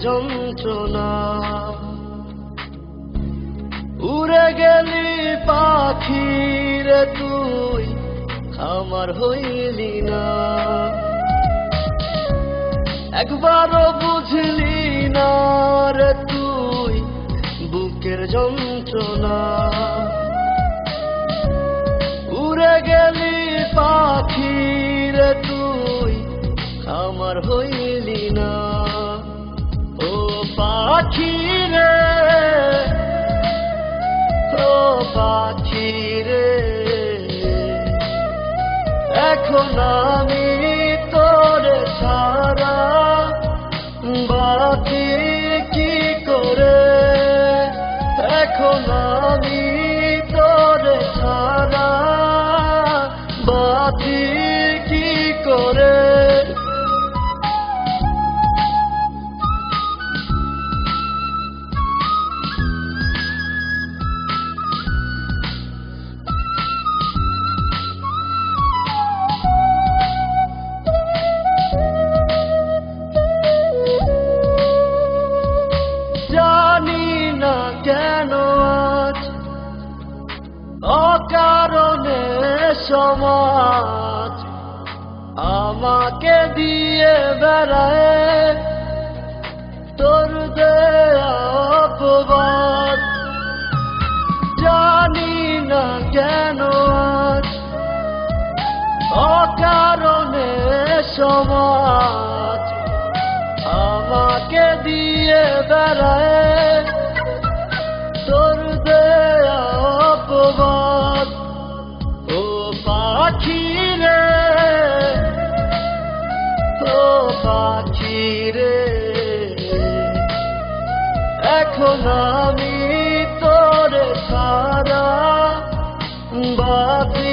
যন্ত্রণা। উড়ে গেলি পাখি রে তুই, আমার হইলি না। একবারও বুঝলি না রে তুই বুকের যন্ত্রণা। উড়ে গেলি পাখি রে তুই, আমার হইলি না। ও পাখি রে, ও পাখি রে, এখন আমি তোরে ছাড়া বাঁচি কি করে। এখন আমি তোরে ছাড়া বাঁচি কি করে। জানি না কেন আজ অকারণে সমাজ আমাকে দিয়ে বেড়ায় তোর দেয়া অপবাদ। জানি না কেন আজ অকারণে সমাজ আমাকে দিয়ে বেড়ায় তোর দেয়া অপবাদ। ও পাখি রে, ও পাখি রে, এখন আমি তোরে ছাড়া বাঁচি